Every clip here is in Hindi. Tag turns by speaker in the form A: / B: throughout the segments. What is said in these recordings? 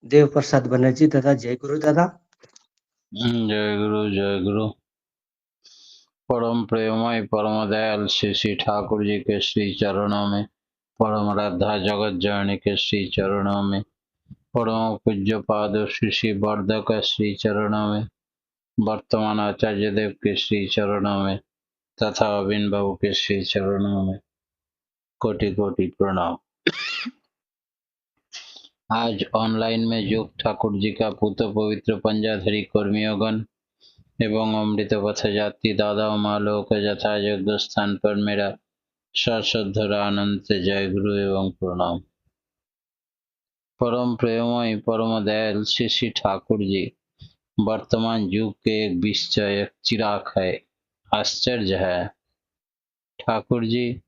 A: देव प्रसाद बनर्जी तथा जय गुरु दादा।
B: जय गुरु जय गुरु। परम प्रेममय परम दयाल श्री श्री ठाकुर जी के श्री चरणों में, परम राधा जगत जननी के श्री चरणों में, परम पूज्य पाद श्री श्री वर्धक श्री चरणों में, वर्तमान आचार्य देव के श्री चरणों में तथा अविन बाबू के श्री चरणों में कोटि कोटि प्रणाम। आज ऑनलाइन में योग ठाकुर जी का पूत पवित्र पंजाधरी कर्मियोगण एवं अमृत पथ जाति दादा मालों के यथा योग्य स्थान पर मेरा सश्रद्ध अनंत जय गुरु एवं प्रणाम। परम प्रेममय परम दयाल श्री श्री ठाकुर जी वर्तमान युग के एक विषय एक चिराग है। आश्चर्य है, ठाकुर जी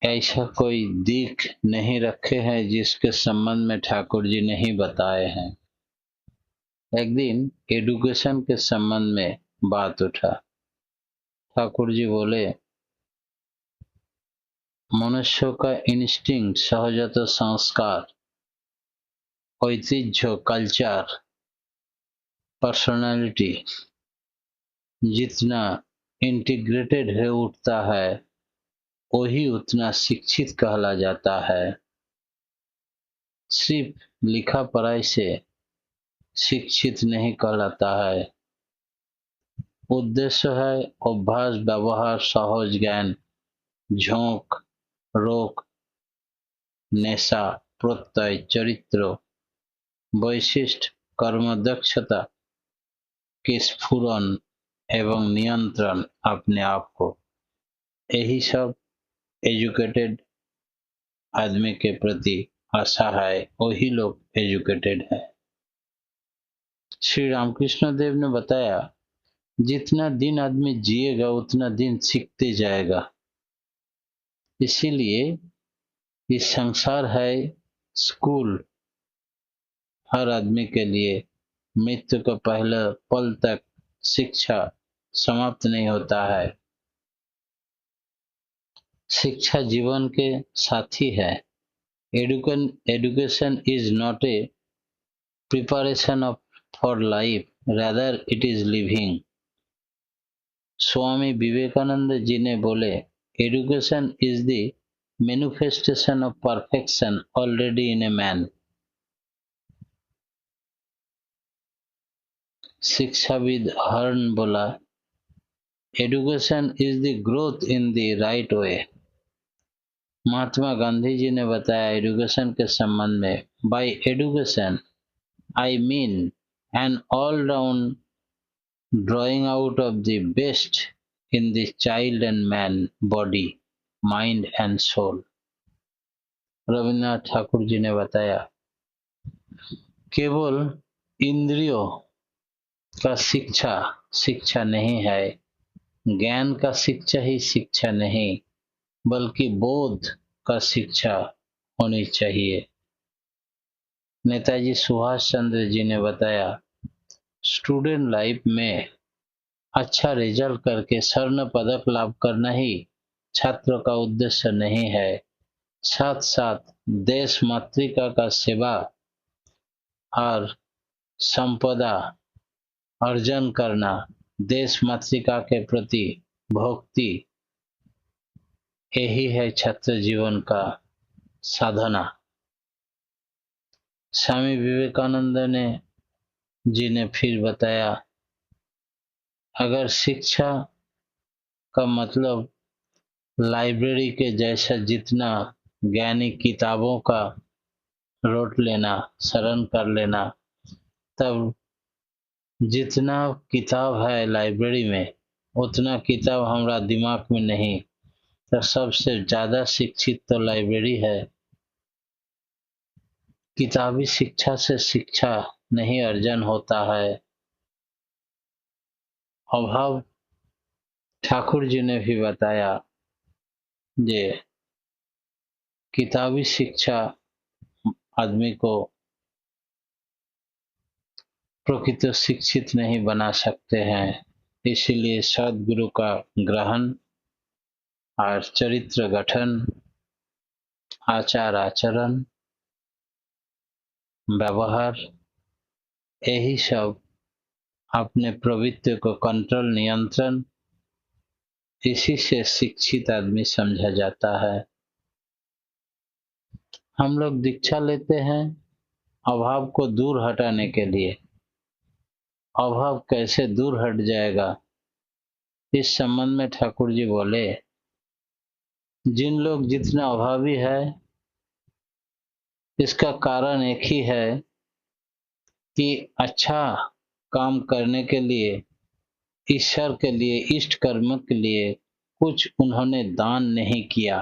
B: ऐसा कोई दिख नहीं रखे हैं जिसके संबंध में ठाकुर जी नहीं बताए हैं। एक दिन एडुकेशन के संबंध में बात उठा। ठाकुर जी बोले, मनुष्य का इंस्टिंक्ट, सहजत संस्कार, ऐतिह्य, कल्चर, पर्सनालिटी जितना इंटीग्रेटेड है उठता है वही उतना शिक्षित कहला जाता है। सिर्फ लिखा पढ़ाई से शिक्षित नहीं कहलाता है। उद्देश्य है अभ्यास, व्यवहार, सहज ज्ञान, झोंक, रोक, नेशा, प्रत्यय, चरित्र, वैशिष्ट, कर्म दक्षता के स्फुरन एवं नियंत्रण अपने आप को, यही सब एजुकेटेड आदमी के प्रति आशा है, वही लोग एजुकेटेड है। श्री रामकृष्ण देव ने बताया, जितना दिन आदमी जिएगा उतना दिन सीखते जाएगा। इसीलिए ये संसार है स्कूल हर आदमी के लिए। मृत्यु का पहले पल तक शिक्षा समाप्त नहीं होता है। शिक्षा जीवन के साथी है। Education is not a preparation for life, rather it is living. Swami Vivekananda ji ने बोले, education is the manifestation of perfection already in a man. शिक्षाविद हर्न बोला, education is the growth in the right way. Mahatma Gandhi ji ने बताया एजुकेशन के संबंध में, bye education I mean an all-round drawing out of the best in the child and man body, mind and soul. Rabindranath Thakur ji ने बताया, केवल इंद्रियों का शिक्षा शिक्षा नहीं है, ज्ञान का शिक्षा ही शिक्षा नहीं, बल्कि बोध का शिक्षा होनी चाहिए। नेताजी सुभाष चंद्र जी ने बताया, स्टूडेंट लाइफ में अच्छा रिजल्ट करके स्वर्ण पदक लाभ करना ही छात्र का उद्देश्य नहीं है, साथ साथ देश मातृका का सेवा और संपदा अर्जन करना, देश मातृका के प्रति भक्ति, यही है छात्र जीवन का साधना। स्वामी विवेकानंद ने जी ने फिर बताया, अगर शिक्षा का मतलब लाइब्रेरी के जैसा जितना ज्ञानी किताबों का रोट लेना, शरण कर लेना, तब जितना किताब है लाइब्रेरी में उतना किताब हमारा दिमाग में नहीं, तो सबसे ज्यादा शिक्षित तो लाइब्रेरी है। किताबी शिक्षा से शिक्षा नहीं अर्जन होता है। अभाव ठाकुर जी ने भी बताया, ये किताबी शिक्षा आदमी को प्रकृत शिक्षित नहीं बना सकते हैं। इसीलिए सद्गुरु का ग्रहण और चरित्र गठन, आचार आचरण व्यवहार, यही सब अपने प्रवृत्ति को कंट्रोल, नियंत्रण, इसी से शिक्षित आदमी समझा जाता है। हम लोग दीक्षा लेते हैं अभाव को दूर हटाने के लिए। अभाव कैसे दूर हट जाएगा, इस संबंध में ठाकुर जी बोले, जिन लोग जितना अभावी है, इसका कारण एक ही है कि अच्छा काम करने के लिए, ईश्वर के लिए, इष्ट कर्म के लिए कुछ उन्होंने दान नहीं किया।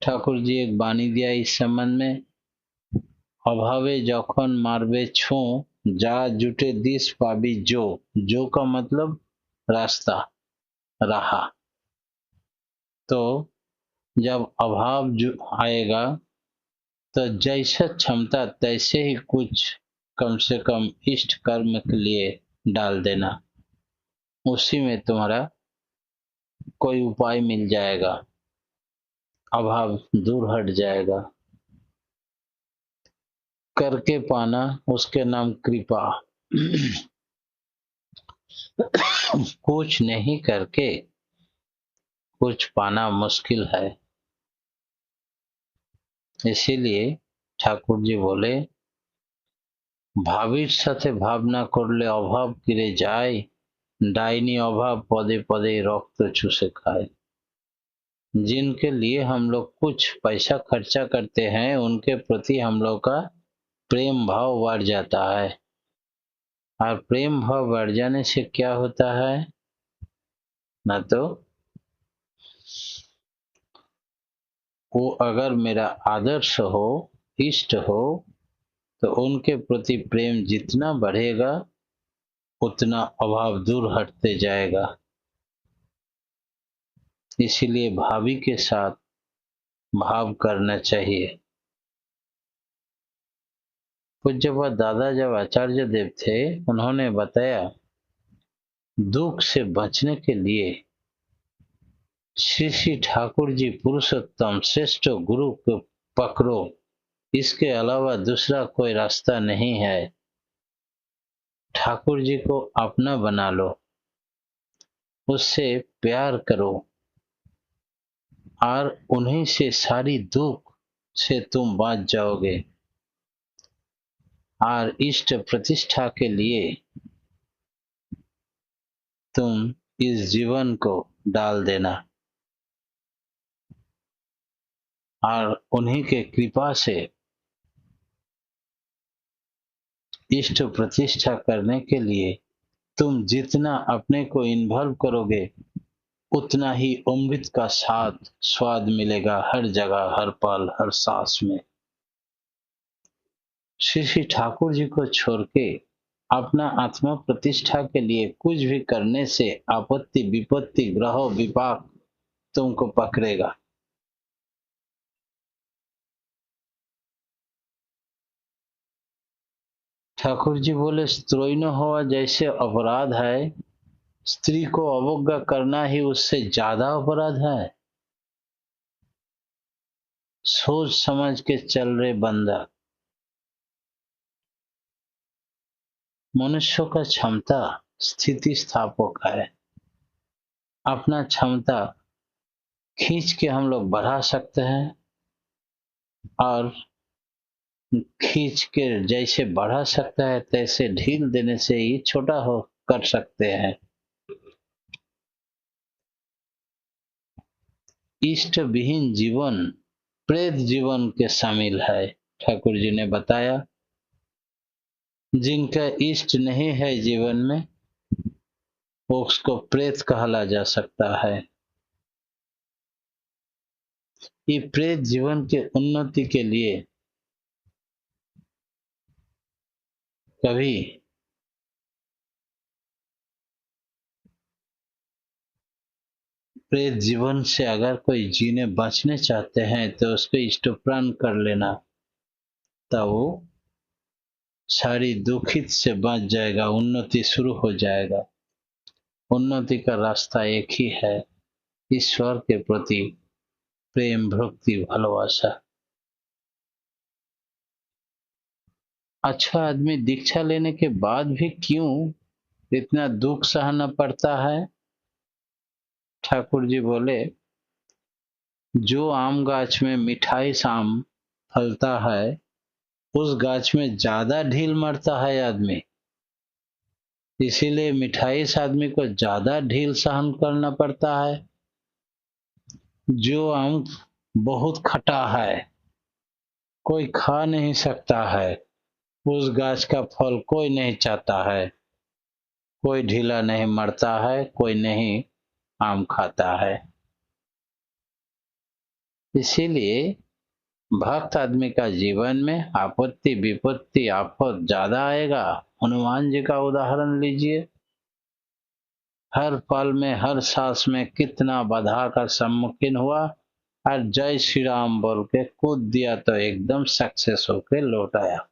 B: ठाकुर जी एक वाणी दिया इस संबंध में, अभावे जखन मारबे छो, जा जुटे दिस पाबी जो का मतलब रास्ता, राह। तो जब अभाव आएगा तो जैसा क्षमता तैसे ही कुछ कम से कम इष्ट कर्म के लिए डाल देना, उसी में तुम्हारा कोई उपाय मिल जाएगा, अभाव दूर हट जाएगा। करके पाना उसके नाम कृपा। कुछ नहीं करके कुछ पाना मुश्किल है। इसीलिए ठाकुर जी बोले, भाविर साथे भावना करले अभाव किरे जाए, डाइनी अभाव पदे पदे रक्त चूसे खाए। जिनके लिए हम लोग कुछ पैसा खर्चा करते हैं, उनके प्रति हम लोग का प्रेम भाव बढ़ जाता है, और प्रेम भाव बढ़ जाने से क्या होता है, ना तो वो अगर मेरा आदर्श हो, इष्ट हो, तो उनके प्रति प्रेम जितना बढ़ेगा उतना अभाव दूर हटते जाएगा। इसीलिए भावी के साथ भाव करना चाहिए। पूज्यपाद दादा जब आचार्य देव थे, उन्होंने बताया, दुख से बचने के लिए श्री श्री ठाकुर जी पुरुषोत्तम श्रेष्ठ गुरु को पकड़ो, इसके अलावा दूसरा कोई रास्ता नहीं है। ठाकुर जी को अपना बना लो, उससे प्यार करो, और उन्हीं से सारी दुख से तुम बच जाओगे। और इष्ट प्रतिष्ठा के लिए तुम इस जीवन को डाल देना, और उन्हीं के कृपा से इष्ट प्रतिष्ठा करने के लिए तुम जितना अपने को इन्वॉल्व करोगे, उतना ही अमृत का स्वाद मिलेगा हर जगह, हर पल, हर सांस में। श्री श्री ठाकुर जी को छोड़ के अपना आत्मा प्रतिष्ठा के लिए कुछ भी करने से आपत्ति, विपत्ति, ग्रह विपाक तुमको पकड़ेगा। ठाकुर जी बोले, स्त्रोइन हुआ जैसे अपराध है, स्त्री को अवज्ञा करना ही उससे ज्यादा अपराध है। सोच समझ के चल रहे बंदा। मनुष्य का क्षमता स्थिति स्थापक है। अपना क्षमता खींच के हम लोग बढ़ा सकते हैं, और खींच के जैसे बढ़ा सकता है तैसे ढील देने से ही छोटा हो कर सकते हैं। इष्ट विहीन जीवन प्रेत जीवन के शामिल है। ठाकुर जी ने बताया, जिनका इष्ट नहीं है जीवन में, वो उसको प्रेत कहला जा सकता है। ये प्रेत जीवन के उन्नति के लिए कभी प्रेत जीवन से अगर कोई जीने बचने चाहते हैं तो उसको इष्टप्राण कर लेना, तब वो सारी दुखित से बच जाएगा, उन्नति शुरू हो जाएगा। उन्नति का रास्ता एक ही है, ईश्वर के प्रति प्रेम, भक्ति, भालोबासा। अच्छा आदमी दीक्षा लेने के बाद भी क्यों इतना दुख सहना पड़ता है? ठाकुर जी बोले, जो आम गाछ में मिठाई आम फलता है उस गाछ में ज्यादा ढील मारता है आदमी, इसीलिए मिठाई से आदमी को ज्यादा ढील सहन करना पड़ता है। जो आम बहुत खटा है, कोई खा नहीं सकता है, उस गाछ का फल कोई नहीं चाहता है, कोई ढीला नहीं मरता है, कोई नहीं आम खाता है। इसीलिए भक्त आदमी का जीवन में आपत्ति विपत्ति आफत ज्यादा आएगा। हनुमान जी का उदाहरण लीजिए, हर पल में हर सांस में कितना बाधा का सम्मुखीन हुआ और जय श्री राम बोल के कूद दिया तो एकदम सक्सेस होके लौट आया।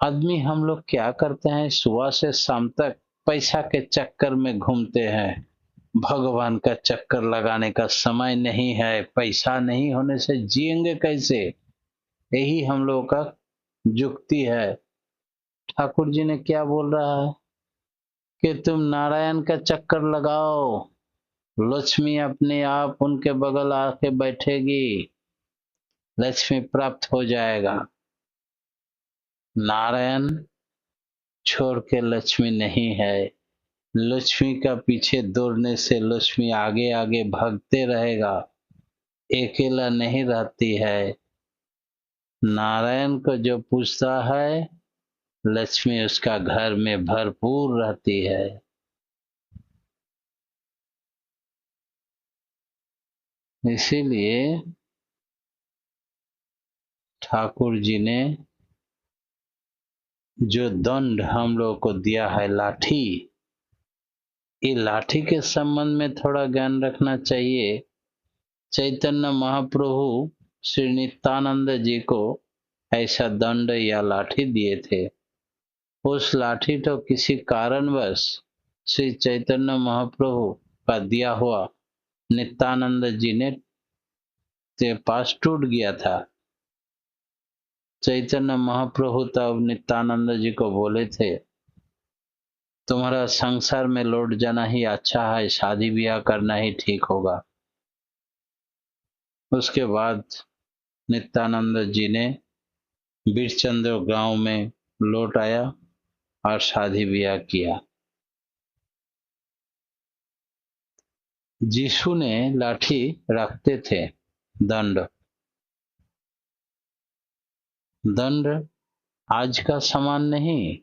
B: आदमी हम लोग क्या करते हैं, सुबह से शाम तक पैसा के चक्कर में घूमते हैं, भगवान का चक्कर लगाने का समय नहीं है, पैसा नहीं होने से जिएंगे कैसे, यही हम लोगों का जुक्ति है। ठाकुर जी ने क्या बोल रहा है कि तुम नारायण का चक्कर लगाओ, लक्ष्मी अपने आप उनके बगल आके बैठेगी, लक्ष्मी प्राप्त हो जाएगा। नारायण छोड़ के लक्ष्मी नहीं है, लक्ष्मी का पीछे दौड़ने से लक्ष्मी आगे आगे भागते रहेगा, अकेला नहीं रहती है। नारायण को जो पूछता है लक्ष्मी उसका घर में भरपूर रहती है। इसीलिए ठाकुर जी ने जो दंड हम लोग को दिया है लाठी, ये लाठी के संबंध में थोड़ा ज्ञान रखना चाहिए। चैतन्य महाप्रभु श्री नित्यानंद जी को ऐसा दंड या लाठी दिए थे। उस लाठी तो किसी कारणवश श्री चैतन्य महाप्रभु का दिया हुआ नित्यानंद जी ने के पास टूट गया था। चैतन्य महाप्रभु तब नित्यानंद जी को बोले थे, तुम्हारा संसार में लौट जाना ही अच्छा है, शादी ब्याह करना ही ठीक होगा। उसके बाद नित्यानंद जी ने बीरचंद्र गांव में लौट आया और शादी ब्याह किया। यीशु ने लाठी रखते थे, दंड दंड आज का समान नहीं,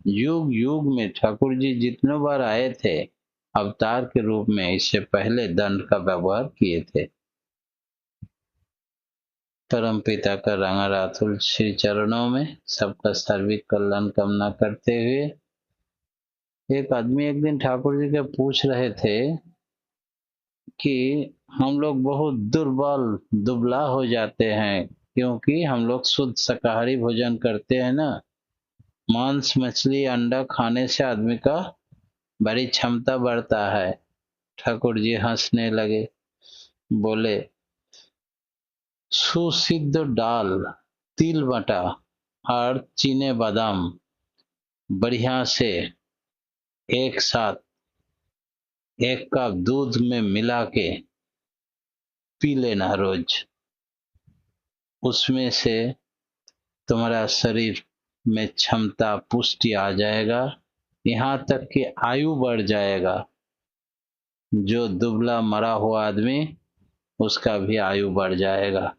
B: युग युग में ठाकुर जी जितने बार आए थे अवतार के रूप में, इससे पहले दंड का व्यवहार किए थे। परम पिता का रंगा रातुल श्री चरणों में सबका सर्विक कल्याण कामना करते हुए, एक आदमी एक दिन ठाकुर जी के पूछ रहे थे कि हम लोग बहुत दुर्बल दुबला हो जाते हैं, क्योंकि हम लोग शुद्ध शाकाहारी भोजन करते हैं ना, मांस मछली अंडा खाने से आदमी का बड़ी क्षमता बढ़ता है। ठाकुर जी हंसने लगे, बोले, सुसिद्ध दाल, तिल बटा और चीने बादाम बढ़िया से एक साथ एक कप दूध में मिला के पी लेना रोज, उसमें से तुम्हारा शरीर में क्षमता पुष्टि आ जाएगा, यहाँ तक कि आयु बढ़ जाएगा। जो दुबला मरा हुआ आदमी उसका भी आयु बढ़ जाएगा।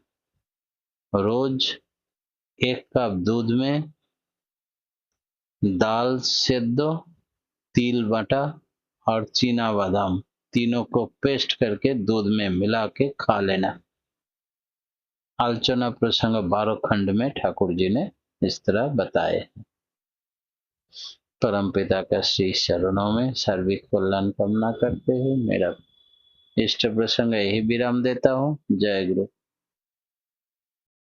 B: रोज एक कप दूध में दाल सेध दो, तिल बटा और चीना बादाम तीनों को पेस्ट करके दूध में मिला के खा लेना। आलोचना प्रसंग 12 खंड में ठाकुर जी ने इस तरह बताए। परम पिता का श्री चरणों में सर्विक कल्याण कामना करते हुए मेरा इष्ट प्रसंग यही विराम देता हूँ। जय गुरु।